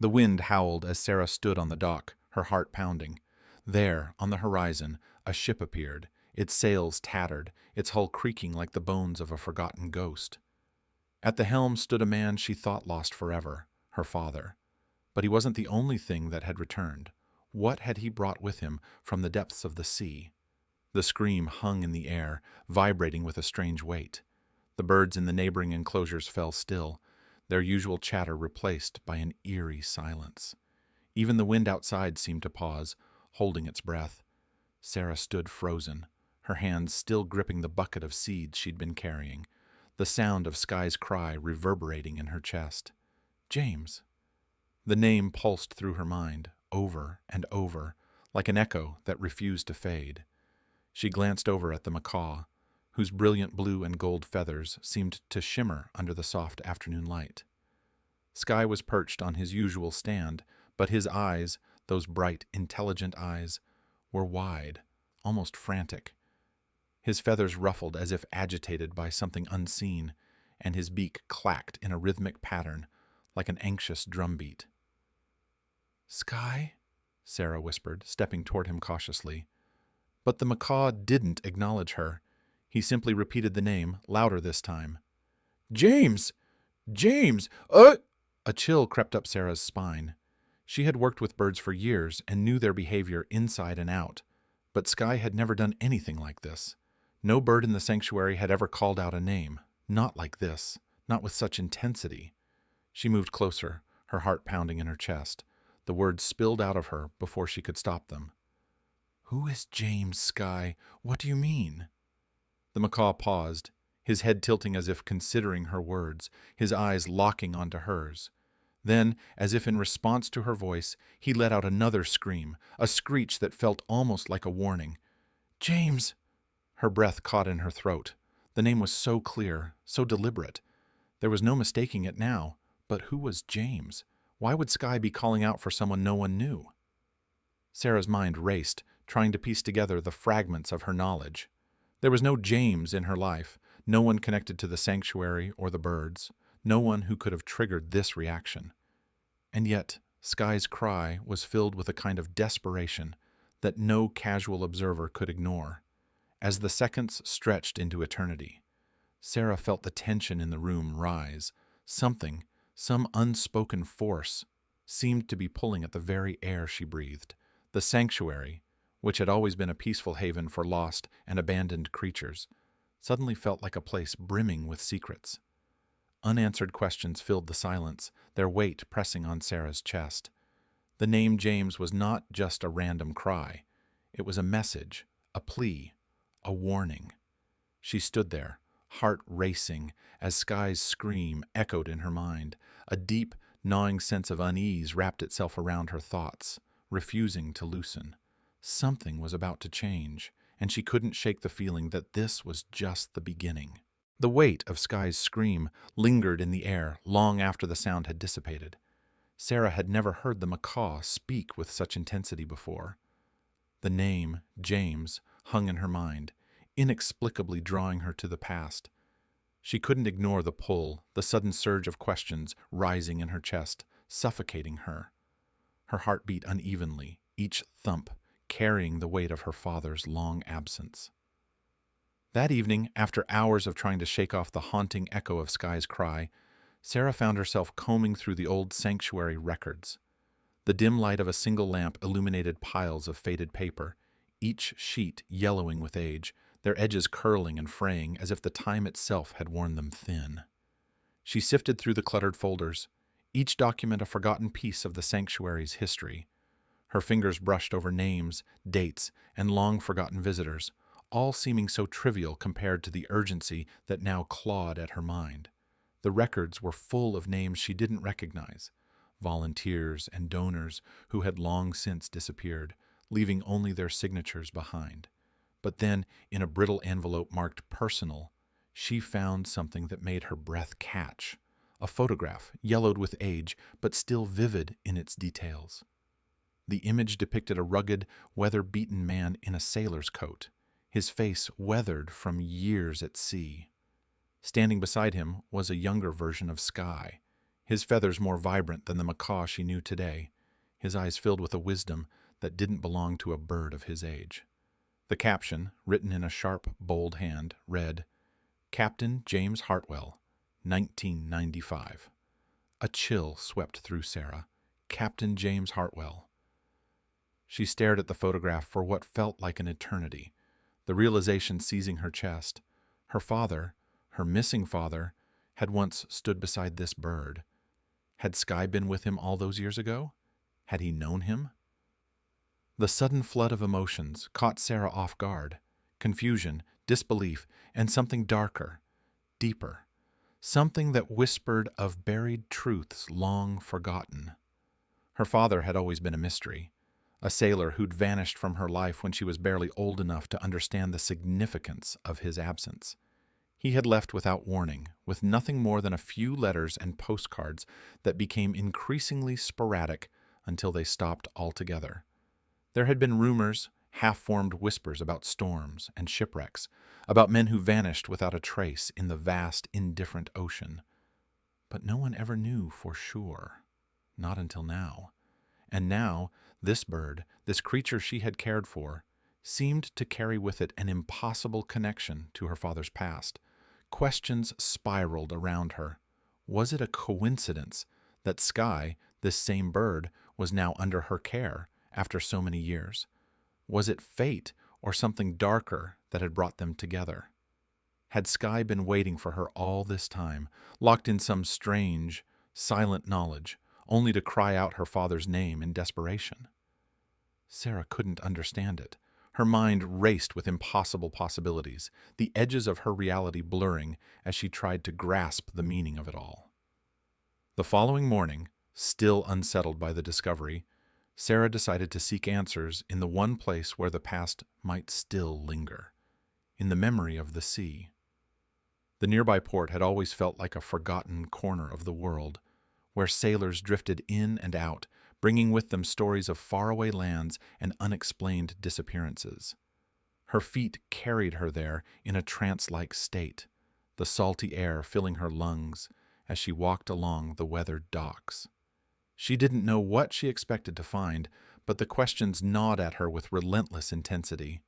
The wind howled as Sarah stood on the dock, her heart pounding. There, on the horizon, a ship appeared, its sails tattered, its hull creaking like the bones of a forgotten ghost. At the helm stood a man she thought lost forever, her father. But he wasn't the only thing that had returned. What had he brought with him from the depths of the sea? The scream hung in the air, vibrating with a strange weight. The birds in the neighboring enclosures fell still, their usual chatter replaced by an eerie silence. Even the wind outside seemed to pause, holding its breath. Sarah stood frozen, her hands still gripping the bucket of seeds she'd been carrying, the sound of Sky's cry reverberating in her chest. James. The name pulsed through her mind, over and over, like an echo that refused to fade. She glanced over at the macaw, whose brilliant blue and gold feathers seemed to shimmer under the soft afternoon light. Sky was perched on his usual stand, but his eyes, those bright, intelligent eyes, were wide, almost frantic. His feathers ruffled as if agitated by something unseen, and his beak clacked in a rhythmic pattern, like an anxious drumbeat. "Sky?" Sarah whispered, stepping toward him cautiously. But the macaw didn't acknowledge her. He simply repeated the name, louder this time. "James! James! A chill crept up Sarah's spine. She had worked with birds for years and knew their behavior inside and out, but Sky had never done anything like this. No bird in the sanctuary had ever called out a name. Not like this. Not with such intensity. She moved closer, her heart pounding in her chest. The words spilled out of her before she could stop them. "Who is James, Sky? What do you mean?" The macaw paused, his head tilting as if considering her words, his eyes locking onto hers. Then, as if in response to her voice, he let out another scream, a screech that felt almost like a warning. "James!" Her breath caught in her throat. The name was so clear, so deliberate. There was no mistaking it now. But who was James? Why would Sky be calling out for someone no one knew? Sarah's mind raced, trying to piece together the fragments of her knowledge. There was no James in her life, no one connected to the sanctuary or the birds, no one who could have triggered this reaction. And yet, Sky's cry was filled with a kind of desperation that no casual observer could ignore. As the seconds stretched into eternity, Sarah felt the tension in the room rise. Something, some unspoken force, seemed to be pulling at the very air she breathed. The sanctuary, which had always been a peaceful haven for lost and abandoned creatures, suddenly felt like a place brimming with secrets. Unanswered questions filled the silence, their weight pressing on Sarah's chest. The name James was not just a random cry. It was a message, a plea, a warning. She stood there, heart racing, as Sky's scream echoed in her mind. A deep, gnawing sense of unease wrapped itself around her thoughts, refusing to loosen. Something was about to change, and she couldn't shake the feeling that this was just the beginning. The weight of Sky's scream lingered in the air long after the sound had dissipated. Sarah had never heard the macaw speak with such intensity before. The name, James, hung in her mind, inexplicably drawing her to the past. She couldn't ignore the pull, the sudden surge of questions rising in her chest, suffocating her. Her heart beat unevenly, each thump carrying the weight of her father's long absence. That evening, after hours of trying to shake off the haunting echo of Sky's cry, Sarah found herself combing through the old sanctuary records. The dim light of a single lamp illuminated piles of faded paper, each sheet yellowing with age, their edges curling and fraying as if the time itself had worn them thin. She sifted through the cluttered folders, each document a forgotten piece of the sanctuary's history. Her fingers brushed over names, dates, and long-forgotten visitors, all seeming so trivial compared to the urgency that now clawed at her mind. The records were full of names she didn't recognize, volunteers and donors who had long since disappeared, leaving only their signatures behind. But then, in a brittle envelope marked personal, she found something that made her breath catch. A photograph, yellowed with age, but still vivid in its details. The image depicted a rugged, weather-beaten man in a sailor's coat, his face weathered from years at sea. Standing beside him was a younger version of Sky, his feathers more vibrant than the macaw she knew today, his eyes filled with a wisdom that didn't belong to a bird of his age. The caption, written in a sharp, bold hand, read, Captain James Hartwell, 1995. A chill swept through Sarah. Captain James Hartwell. She stared at the photograph for what felt like an eternity, the realization seizing her chest. Her father, her missing father, had once stood beside this bird. Had Sky been with him all those years ago? Had he known him? The sudden flood of emotions caught Sarah off guard. Confusion, disbelief, and something darker, deeper. Something that whispered of buried truths long forgotten. Her father had always been a mystery, a sailor who'd vanished from her life when she was barely old enough to understand the significance of his absence. He had left without warning, with nothing more than a few letters and postcards that became increasingly sporadic until they stopped altogether. There had been rumors, half-formed whispers about storms and shipwrecks, about men who vanished without a trace in the vast, indifferent ocean. But no one ever knew for sure. Not until now. And now, this bird, this creature she had cared for, seemed to carry with it an impossible connection to her father's past. Questions spiraled around her. Was it a coincidence that Sky, this same bird, was now under her care after so many years? Was it fate or something darker that had brought them together? Had Sky been waiting for her all this time, locked in some strange, silent knowledge, only to cry out her father's name in desperation? Sarah couldn't understand it. Her mind raced with impossible possibilities, the edges of her reality blurring as she tried to grasp the meaning of it all. The following morning, still unsettled by the discovery, Sarah decided to seek answers in the one place where the past might still linger, in the memory of the sea. The nearby port had always felt like a forgotten corner of the world, where sailors drifted in and out, bringing with them stories of faraway lands and unexplained disappearances. Her feet carried her there in a trance-like state, the salty air filling her lungs as she walked along the weathered docks. She didn't know what she expected to find, but the questions gnawed at her with relentless intensity.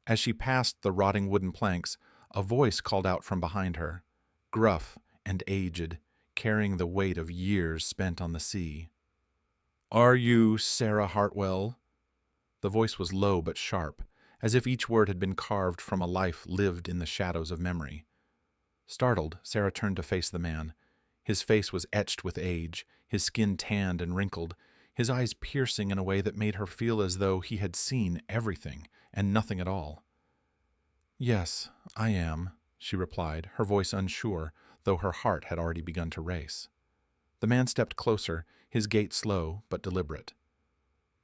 As she passed the rotting wooden planks, a voice called out from behind her, gruff and aged, carrying the weight of years spent on the sea. "Are you Sarah Hartwell?" The voice was low but sharp, as if each word had been carved from a life lived in the shadows of memory. Startled, Sarah turned to face the man. His face was etched with age, his skin tanned and wrinkled, his eyes piercing in a way that made her feel as though he had seen everything and nothing at all. "Yes, I am," she replied, her voice unsure, though her heart had already begun to race. The man stepped closer, his gait slow but deliberate.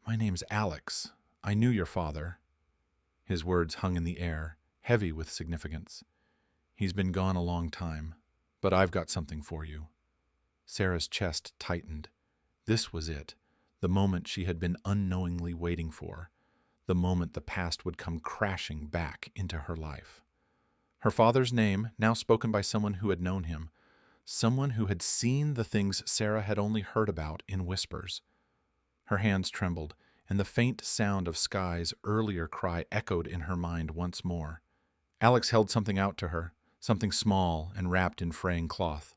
"My name's Alex. I knew your father." His words hung in the air, heavy with significance. "He's been gone a long time, but I've got something for you." Sarah's chest tightened. This was it, the moment she had been unknowingly waiting for, the moment the past would come crashing back into her life. Her father's name, now spoken by someone who had known him, someone who had seen the things Sarah had only heard about in whispers. Her hands trembled, and the faint sound of Sky's earlier cry echoed in her mind once more. Alex held something out to her, something small and wrapped in fraying cloth.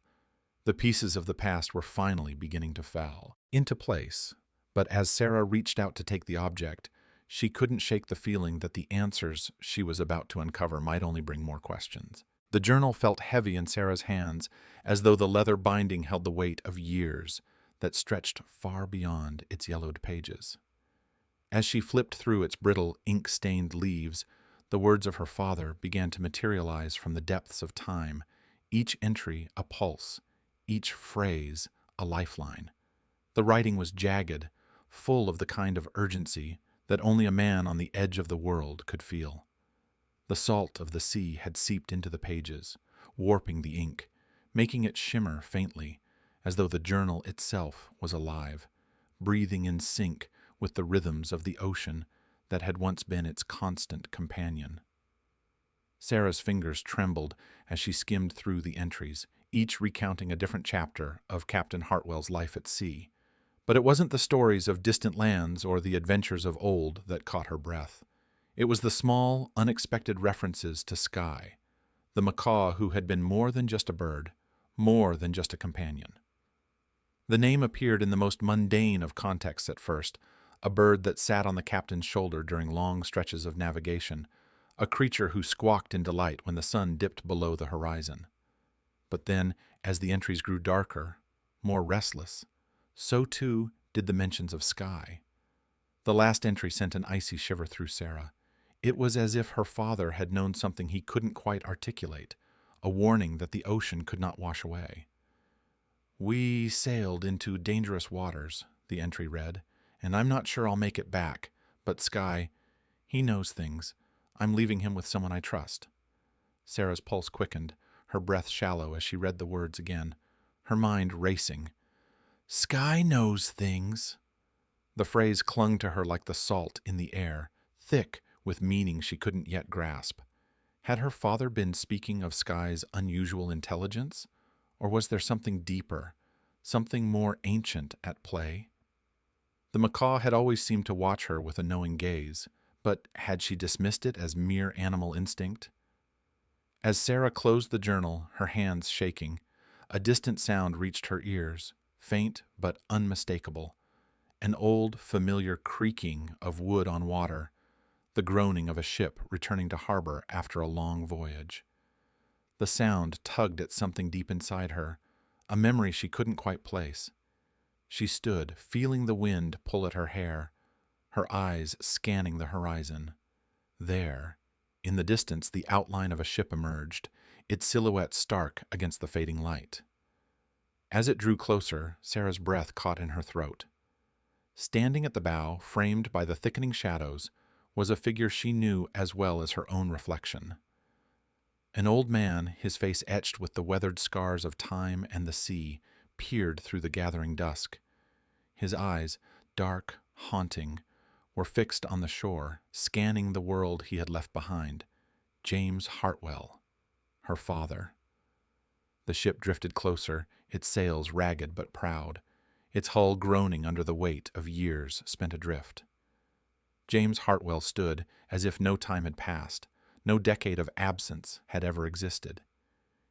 The pieces of the past were finally beginning to fall into place, but as Sarah reached out to take the object, she couldn't shake the feeling that the answers she was about to uncover might only bring more questions. The journal felt heavy in Sarah's hands, as though the leather binding held the weight of years that stretched far beyond its yellowed pages. As she flipped through its brittle, ink-stained leaves, the words of her father began to materialize from the depths of time, each entry a pulse, each phrase a lifeline. The writing was jagged, full of the kind of urgency that only a man on the edge of the world could feel. The salt of the sea had seeped into the pages, warping the ink, making it shimmer faintly, as though the journal itself was alive, breathing in sync with the rhythms of the ocean that had once been its constant companion. Sarah's fingers trembled as she skimmed through the entries, each recounting a different chapter of Captain Hartwell's life at sea. But it wasn't the stories of distant lands or the adventures of old that caught her breath. It was the small, unexpected references to Sky, the macaw who had been more than just a bird, more than just a companion. The name appeared in the most mundane of contexts at first, a bird that sat on the captain's shoulder during long stretches of navigation, a creature who squawked in delight when the sun dipped below the horizon. But then, as the entries grew darker, more restless, so too did the mentions of Sky. The last entry sent an icy shiver through Sarah. It was as if her father had known something he couldn't quite articulate, a warning that the ocean could not wash away. "We sailed into dangerous waters," the entry read, "and I'm not sure I'll make it back, but Sky, he knows things. I'm leaving him with someone I trust." Sarah's pulse quickened, her breath shallow as she read the words again, her mind racing. "Sky knows things." The phrase clung to her like the salt in the air, thick with meaning she couldn't yet grasp. Had her father been speaking of Sky's unusual intelligence? Or was there something deeper, something more ancient at play? The macaw had always seemed to watch her with a knowing gaze, but had she dismissed it as mere animal instinct? As Sarah closed the journal, her hands shaking, a distant sound reached her ears, faint but unmistakable, an old, familiar creaking of wood on water, the groaning of a ship returning to harbor after a long voyage. The sound tugged at something deep inside her, a memory she couldn't quite place. She stood, feeling the wind pull at her hair, her eyes scanning the horizon. There, in the distance, the outline of a ship emerged, its silhouette stark against the fading light. As it drew closer, Sarah's breath caught in her throat. Standing at the bow, framed by the thickening shadows, was a figure she knew as well as her own reflection. An old man, his face etched with the weathered scars of time and the sea, peered through the gathering dusk. His eyes, dark, haunting, were fixed on the shore, scanning the world he had left behind. James Hartwell, her father. The ship drifted closer, its sails ragged but proud, its hull groaning under the weight of years spent adrift. James Hartwell stood as if no time had passed, no decade of absence had ever existed.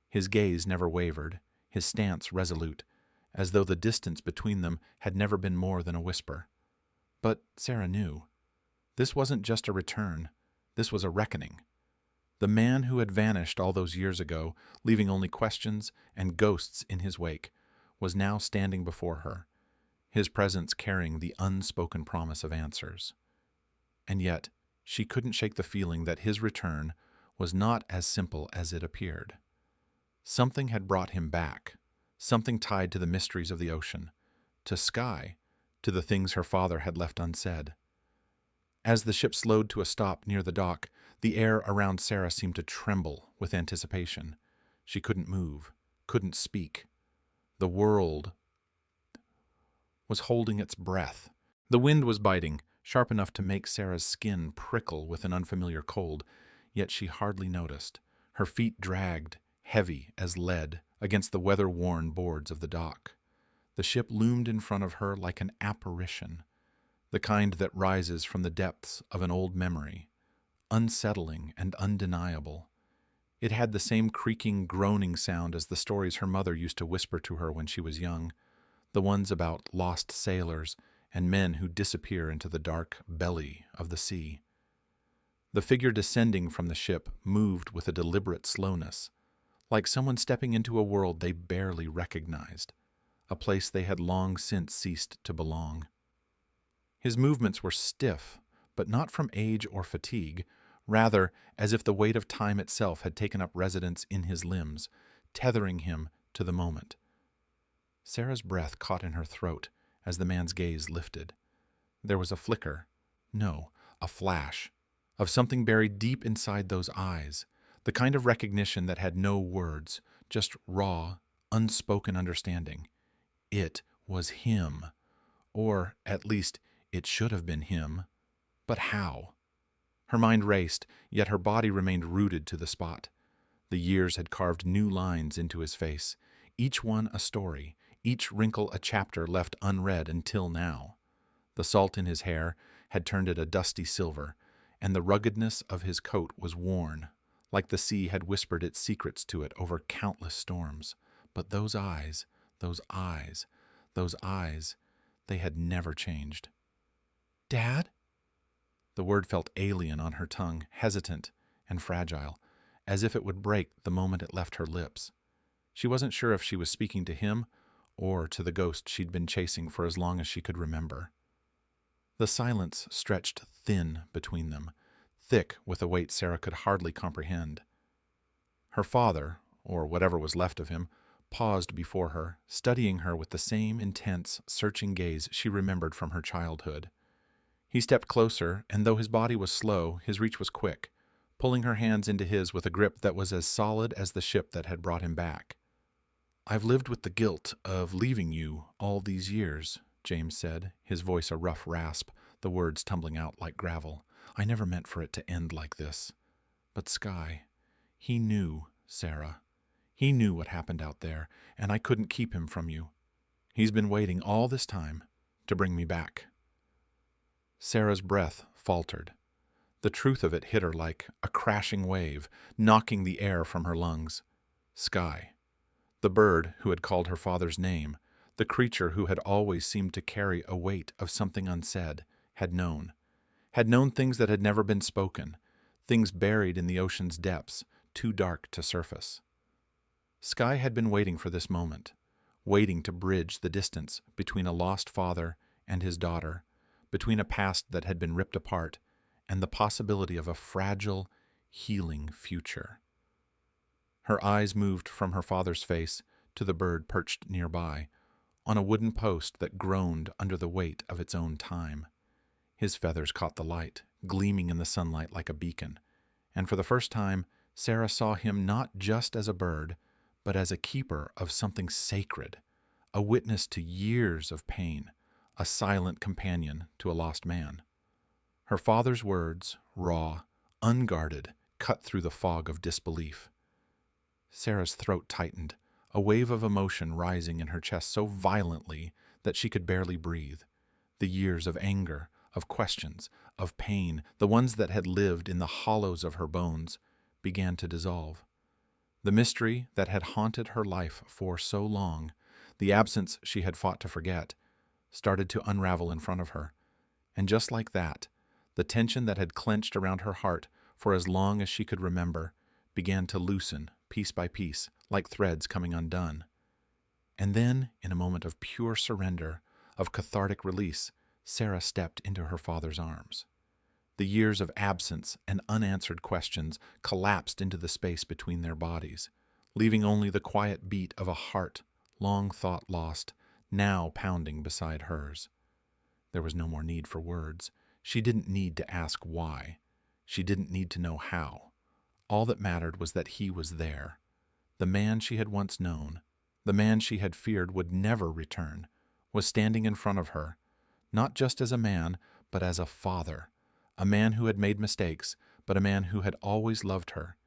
His gaze never wavered, his stance resolute, as though the distance between them had never been more than a whisper. But Sarah knew. This wasn't just a return, this was a reckoning. The man who had vanished all those years ago, leaving only questions and ghosts in his wake, was now standing before her, his presence carrying the unspoken promise of answers. And yet, she couldn't shake the feeling that his return was not as simple as it appeared. Something had brought him back, something tied to the mysteries of the ocean, to Sky, to the things her father had left unsaid. As the ship slowed to a stop near the dock, the air around Sarah seemed to tremble with anticipation. She couldn't move, couldn't speak. The world was holding its breath. The wind was biting, sharp enough to make Sarah's skin prickle with an unfamiliar cold, yet she hardly noticed. Her feet dragged, heavy as lead, against the weather-worn boards of the dock. The ship loomed in front of her like an apparition, the kind that rises from the depths of an old memory, unsettling and undeniable. It had the same creaking, groaning sound as the stories her mother used to whisper to her when she was young, the ones about lost sailors and men who disappear into the dark belly of the sea. The figure descending from the ship moved with a deliberate slowness, like someone stepping into a world they barely recognized, a place they had long since ceased to belong. His movements were stiff, but not from age or fatigue, rather as if the weight of time itself had taken up residence in his limbs, tethering him to the moment. Sarah's breath caught in her throat as the man's gaze lifted. There was a flicker, no, a flash, of something buried deep inside those eyes, the kind of recognition that had no words, just raw, unspoken understanding. It was him, or at least it should have been him. But how? Her mind raced, yet her body remained rooted to the spot. The years had carved new lines into his face, each one a story, each wrinkle a chapter left unread until now. The salt in his hair had turned it a dusty silver, and the ruggedness of his coat was worn, like the sea had whispered its secrets to it over countless storms. But those eyes, those eyes, those eyes, they had never changed. "Dad?" The word felt alien on her tongue, hesitant and fragile, as if it would break the moment it left her lips. She wasn't sure if she was speaking to him or to the ghost she'd been chasing for as long as she could remember. The silence stretched thin between them, thick with a weight Sarah could hardly comprehend. Her father, or whatever was left of him, paused before her, studying her with the same intense, searching gaze she remembered from her childhood. He stepped closer, and though his body was slow, his reach was quick, pulling her hands into his with a grip that was as solid as the ship that had brought him back. "I've lived with the guilt of leaving you all these years," James said, his voice a rough rasp, the words tumbling out like gravel. "I never meant for it to end like this. But Sky, he knew, Sarah. He knew what happened out there, and I couldn't keep him from you. He's been waiting all this time to bring me back." Sarah's breath faltered. The truth of it hit her like a crashing wave, knocking the air from her lungs. Sky. The bird who had called her father's name, the creature who had always seemed to carry a weight of something unsaid, had known things that had never been spoken, things buried in the ocean's depths, too dark to surface. Sky had been waiting for this moment, waiting to bridge the distance between a lost father and his daughter, between a past that had been ripped apart and the possibility of a fragile, healing future. Her eyes moved from her father's face to the bird perched nearby, on a wooden post that groaned under the weight of its own time. His feathers caught the light, gleaming in the sunlight like a beacon, and for the first time Sarah saw him not just as a bird, but as a keeper of something sacred, a witness to years of pain, a silent companion to a lost man. Her father's words, raw, unguarded, cut through the fog of disbelief. Sarah's throat tightened, a wave of emotion rising in her chest so violently that she could barely breathe. The years of anger, of questions, of pain, the ones that had lived in the hollows of her bones, began to dissolve. The mystery that had haunted her life for so long, the absence she had fought to forget, started to unravel in front of her. And just like that, the tension that had clenched around her heart for as long as she could remember began to loosen piece by piece, like threads coming undone. And then, in a moment of pure surrender, of cathartic release, Sarah stepped into her father's arms. The years of absence and unanswered questions collapsed into the space between their bodies, leaving only the quiet beat of a heart, long thought lost, now pounding beside hers. There was no more need for words. She didn't need to ask why. She didn't need to know how. All that mattered was that he was there. The man she had once known, the man she had feared would never return, was standing in front of her, not just as a man, but as a father, a man who had made mistakes, but a man who had always loved her,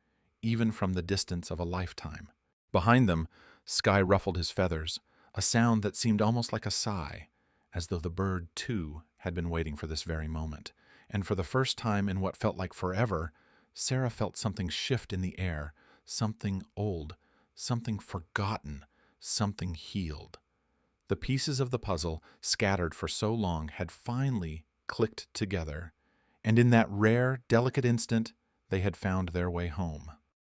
even from the distance of a lifetime. Behind them, Sky ruffled his feathers, a sound that seemed almost like a sigh, as though the bird, too, had been waiting for this very moment. And for the first time in what felt like forever, Sarah felt something shift in the air, something old, something forgotten, something healed. The pieces of the puzzle, scattered for so long, had finally clicked together, and in that rare, delicate instant, they had found their way home.